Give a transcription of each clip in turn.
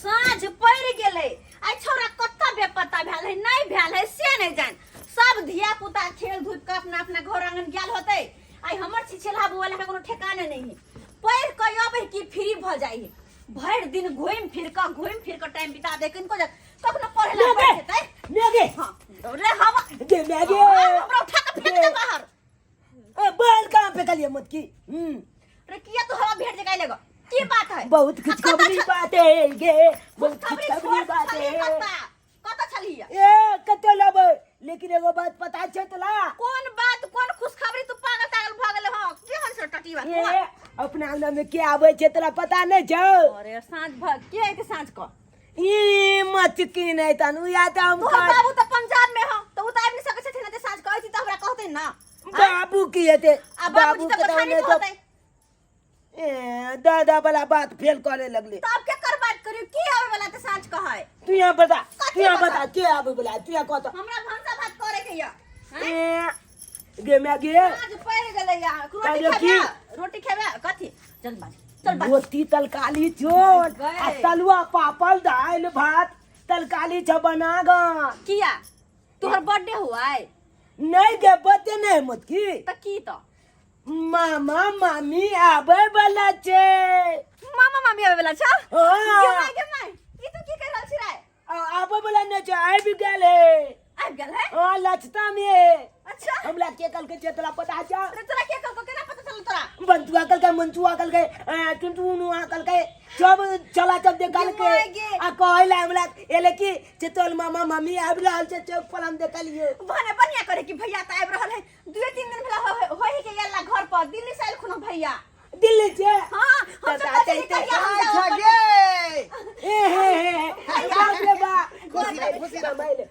साँझ पड़ गेलै आई छोरा कत्ता बेपत्ता भेल है नहीं भेल है से नहीं जान सब धिया पुता खेल धूप के अपना अपना घर आंगन गेल होते आई हमर छिछेला बुआला के कोनो ठिकाने नहीं है पैर कय अबै की फ्री भ जाई है भर दिन घूम फिर के टाइम बिता दे किनको कखनो पढ़े ला पड़ जेतै मैगे हां रे हम दे मैगे हमरा उठा के फेंक दे बाहर ए बाल कहां पे कलिए मत की रे किया तू हवा भेड़ जगह लेगो की बात है बहुत खुशखबरी बात है गे बहुत खुशखबरी बात है कत छलिया ए कते लब लेकिन एगो बात पता छै तोला कौन बात कौन खुशखबरी तू पागल भागल हो केहन से टटी बात ए अपना अंगना में के आवे छै तोला पता नहीं छौ अरे साँझ भग के है के साँझ को ई मत की नहीं तनु या त हम तोहर बाबू त पंजाब में हो तो उतार नहीं सकै छथिन त साँझ कहै छी त हमरा कहते ना बाबू की हेते बाबू के त खाने तो कहते ए दादा वाला बात फेल करे लगले तब के कर बात करियो की आवे वाला त साँझ कहै तू यहाँ बता के आवे वाला तू यहाँ कहत हमरा भंसा भात करे के या ए गे मैं गे आज पड़ गेलै या रोटी खेबे कथि चल बाज चल बाज रोटी तलकाली चोट आ तलुआ पापड़ दाल भात तलकाली छ बना ग किया तोहर बर्थडे हुआ है नहीं गे बते नहीं मत की त की त मामा मामी आवे वाला छे मामा मामी आवे वाला छ हां गे माय ई तू की कह रहल छी रे आवे वाला न छै आबि गेल है आबि गेल है हां लछता में अच्छा हमरा के कल के चतला पता छ रे तोरा के कल को केना पता चल तोरा बंतुआ कल के मंतुआ कल के टुनटुनुआ कल के सब चला सब देखल के आ कहला हमरा एले की चतल मामा मम्मी आबि रहल छै चौक पर हम देखलिए भने बढ़िया करे कि भैया त आबि रहल है 2-3 दिन भेला होई के गेला घर पर दिल्ली से आइल खुना भैया दिल्ली से हां हम दादा तो गे ए हे बाप रे बा खुशी बाबाइले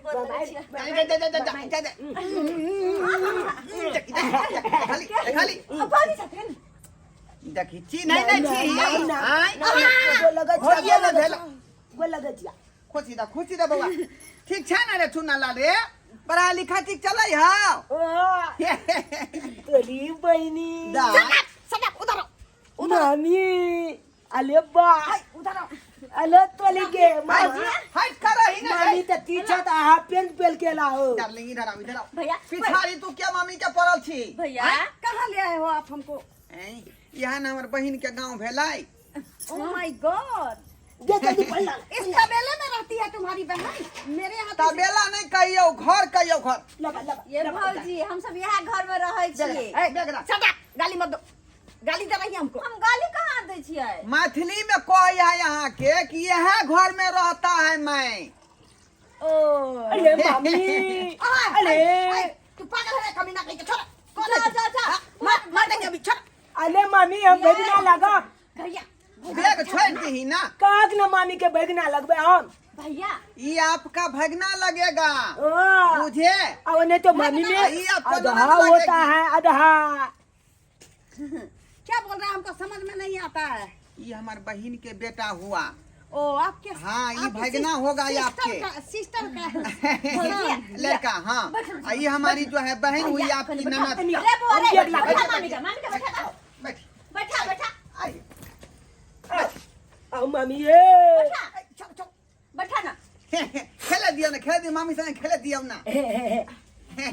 खाली पानी छथिन देखी छी नहीं छी आई लगा होइए न भेल गो लगा छिया खुशी दा बउआ ठीक छै ना रे चुना ला रे पढ़ा लिखा ठीक चलै हां तोरी बहिनी सडक उधर मामी अले बा उधर अले तोली के मामी हट कर ही ना मामी त टीचर त हाफ पेंट पेल के ला हो डार्लिंग इधर आओ भैया पिछाड़ी तू क्या मामी के पड़ल छी भैया कहां ले आए हो आप हमको यहाँ न हमर बहन के गांव भेलाई ओह माय गॉड जे जल्दी पढ़ ला इस तबेले में रहती है तुम्हारी बहन मेरे यहाँ तबेला नहीं कहियो घर लगा ये भौजी हम सब यहाँ घर में रहै छियै ए बेगरा सडक गाली मत दो गाली दे रही हमको हम गाली कहाँ दे छियै मैथिली में कह यहाँ के कि यह घर में रहता है मैं ओ अरे मामी अरे तू पागल है कमीना कहीं के छोड़ जा मार देंगे अभी छोड़ अरे मामी हम भेजना लगा भैया बेग छोड़ दी ना काक न मामी के भेजना लगबे हम भैया ये आपका भगना लगेगा ओ बुझे अब नहीं तो मामी में ये आपको आधा ननद होता लगेगी। है आधा क्या बोल रहा है हमको समझ में नहीं आता है ये हमारे बहन के बेटा हुआ ओ आपके हाँ ये भगना होगा ये आपके सिस्टर का लड़का हाँ ये हमारी जो है बहन हुई आपकी ननद अरे वो अरे बैठा मामी का बैठा बैठ बैठा आइए आओ मामी ये बैठा बैठा ना खेले दिया मामी से खेले दिया ना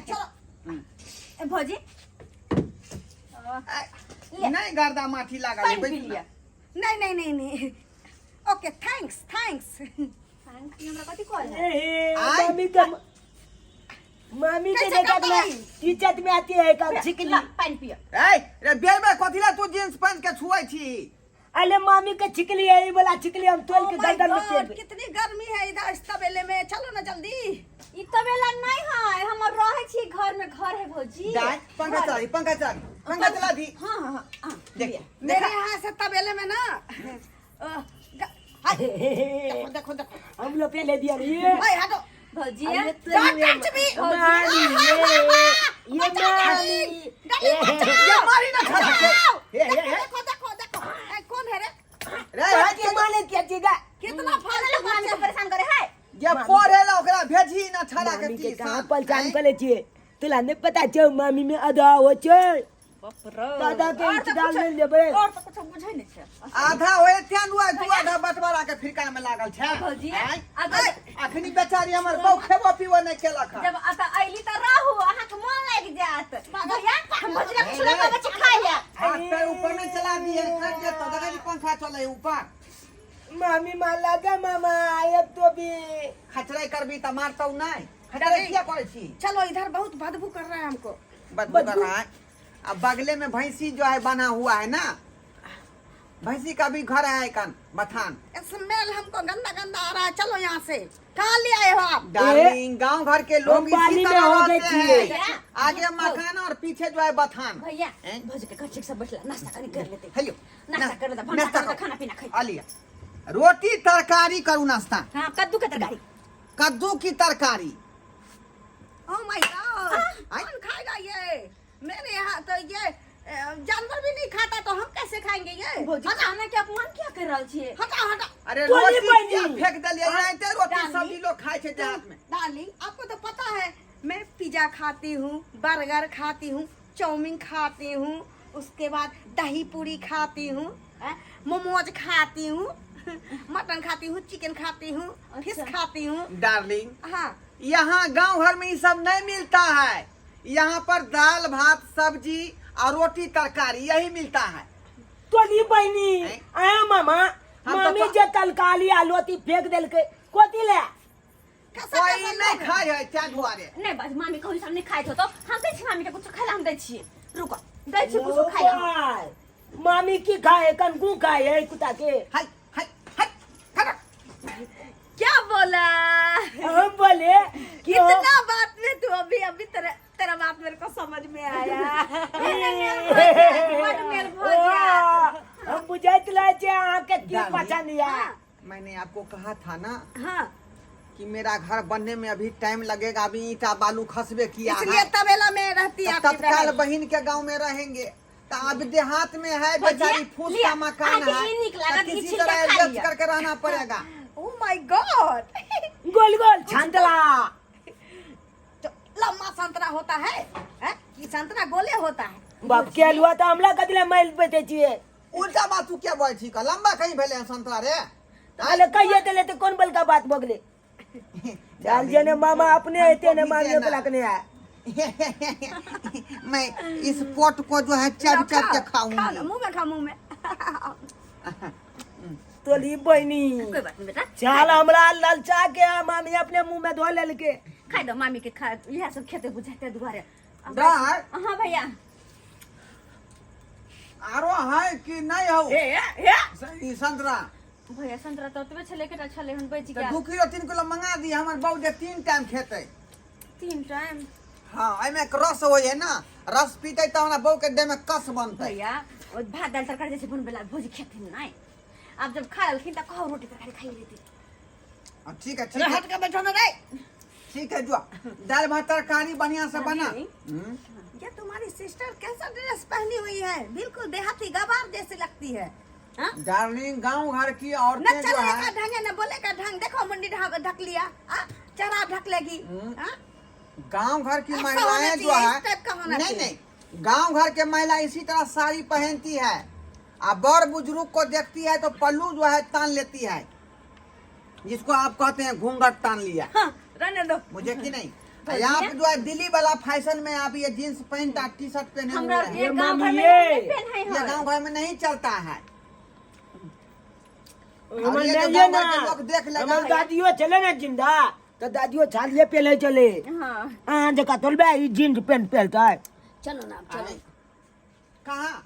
चलो भौजी नहीं गर्दा माठी लगा ले बैठ लिया नहीं ओके थैंक्स हमरा कथि कहल मामी के देखा इज्जत में आती है का छिकली पानी पियो रे बेर में कथिला तू जींस पहन के छुआई छी अरे मामी के छिकली है ये वाला छिकली हम तोल के गर्दन में फेंक कितनी गर्मी है इधर इस तबेले में चलो ना जल्दी ई तबेला नहीं है हम रहे छी घर में घर है भौजी पंखा चला दी हां देख मेरे यहाँ से तबेले में ना देखो हम लोग पहले दिया ये हटो भौजी ये मारी ना देखो कौन है रे रे माने क्या चीगा कितना फालतू पानी को परेशान करे है ये पढ़ेला ओकरा भेजी ना छड़ा के मामी के ती कहां पहचान करे छिए तोला नहीं पता छौ मामी में आधा हो छै बाप रे दादा के और तो डाल कुछ- नहीं लेबे और तो कुछ बुझै नहीं छै आधा होए त्यान हुआ दू आधा बटवारा के फिरका में लागल छै भौजी, आँय? आधा- अखनी बेचारी हमर बहू खेबो पीबो नहीं केलक हँ। जब आता आइली त रहू अहाँ के मन लाग जात भैया हम भौजी के छुला के बच्चे खाइ ले हाथ पैर ऊपर में चला दिए कट जे तो देखा जी पंखा चले ऊपर मामी मान लगा मामा आयब तो भी खचराई करबी त मारतौ नहीं खचराई किया करे छी चलो इधर बहुत बदबू कर रहा है हमको। बदबू कर रहा है अब बगले में भैंसी जो है बना हुआ है ना भैंसी का भी घर है कन बथान स्मेल हमको गंदा गंदा आ रहा है, चलो यहाँ से। कहाँ ले आए हो आप? डार्लिंग गांव घर के लोग हम पानी इसी में तरह हो गए रहते थे। हैं आगे मकान और पीछे जो है बथान भैया हैं? भौजी के कच्चे सब बैठला नाश्ता कनी कर लेते हेलो नाश्ता कर लेते भंडा कर खाना पीना खाई आलिया रोटी तरकारी करू नाश्ता हां कद्दू के तरकारी कद्दू की तरकारी ओह माय गॉड, कौन खाएगा ये? मेरे यहाँ तो ये जानवर भी नहीं खाता, तो हम कैसे खाएंगे ये? भौजी खाना के अपमान क्या कर रहल छिए हटाओ हटाओ। अरे कोली रोटी बनी। क्या फेंक दलिए एनाहिते रोटी डाली। सब्जी लोग खाए छे देहात में डार्लिंग, आपको तो पता है मैं पिज्जा खाती हूँ, बर्गर खाती हूँ, चाउमीन खाती हूँ, उसके बाद दही पूरी खाती हूँ, मोमोज खाती हूँ, मटन खाती हूँ, चिकन खाती हूँ, फिश अच्छा। खाती हूँ। डार्लिंग हाँ यहाँ गांव घर में ये सब नहीं मिलता है यहाँ पर दाल भात सब्जी और रोटी तरकारी यही मिलता है तो ली बहनी हैं? आया मामा हम तो मामी पा- जे तलकाली आलोती फेंक देल के कोती ले कैसा कोई कैसा नहीं लोग हैं? खाए है क्या दुआरे नहीं बस मामी कहू सब नहीं खाइत हो तो हम दै छी मामी के कुछ खाइला हम दै छिए रुको दै छी कुछ खाइला ओपाय, मामी की खाए कनकू खाए है कुत्ता के हाय हाय हाय खड़ा क्या बोला हम बोले कि हो- इतना बात में तू अभी अभी तेरा तेरा बात मेरे को समझ में आया। बड़ मेल भऽ जात हम बुझाइत रहे छे अहाँ के की डाली। पसंद है मैंने आपको कहा था ना हाँ, कि मेरा घर बनने में अभी टाइम लगेगा अभी ईटा बालू खसबे किया इसलिए है तबेला में रहती है तो आपकी तत्काल बहन। बहन के गांव में रहेंगे तो अब देहात में है भजिया, बेचारी फूस लिया, का मकान आके है ये निक तो लागत, ये किसी छिलका तरह खा एडजस्ट लिया। करके रहना पड़ेगा ओह माय गॉड। गोल गोल छांटला तो लम्बा संतरा होता है, हैं? कि संतरा गोले होता है? बाप के अलुआ तो हमला कदले मैल बेचे छिए उल्टा बात तू क्या बोल छी का लंबा कहीं भेले हैं संतरा रे अरे कहिए देले तो कौन बल का बात बगले डाल जने मामा अपने हेते ने मांगे को लगने है मैं इस पोट को जो है चब चब के खा लो, खाऊंगी मुंह में खा मुंह में। तो ली बहनी कोई बात नहीं बेटा चल हमरा ललचा के मामी अपने मुंह में धो लेल के खाइ दो मामी के खा यह सब खेते बुझाते दुआरे डार हां भैया आरो है कि नहीं हो ई संतरा भैया संतरा तो तबे छले केटा छले हन बेच तो गया 2 किलो 3 किलो मंगा दी हमर बहू जे 3 टाइम खेते 3 टाइम हाँ एमे एक रस होय है ना रस पीते तो हमरा बहू के देह में कस बनते भैया और भात दाल तरकारी जैसे बनबेला भौजी खेथिन नहीं आप जब खा लखिन त कहो रोटी तरकारी खाई लेती ठीक है अरे ठीक है हट के बैठो ना रे। ठीक है जो दाल भात तरकारी बढ़िया से बना नहीं। ये तुम्हारी सिस्टर कैसा ड्रेस पहनी हुई है? बिल्कुल देहाती गवार जैसी लगती है। हाँ? डार्लिंग गांव घर की न औरतें जो चलने है का ढंग है न बोले का ढंग। देखो मुंडी ढक लिया, चरा ढक लेगी। हाँ? गांव घर की ऐसा महिलाएं होना जो चाहिए, है इस टाइप का होना नहीं चाहिए। नहीं गांव घर के महिला इसी तरह साड़ी पहनती है और बड़ बुजुर्ग को देखती है तो पल्लू जो है तान लेती है जिसको आप कहते हैं घूंघट तान लिया हाँ, रहने दो। मुझे कि नहीं यहाँ पे जो है दिल्ली वाला फैशन में आप ये जींस पैंट और टी शर्ट पहने हुए हमरा हैं ये गांव घर में मामी, नहीं पहनाई ये है गांव घर में नहीं चलता है हमर ये जो नहीं गाँव ना घर के लोग देख लेगा हमर दादियो चले ना जिंदा तो दादियो छालिए पहले चले हां हाँ देखा तोलबे ई जीन्स पैंट पहनता है चलो ना आप चलो कहाँ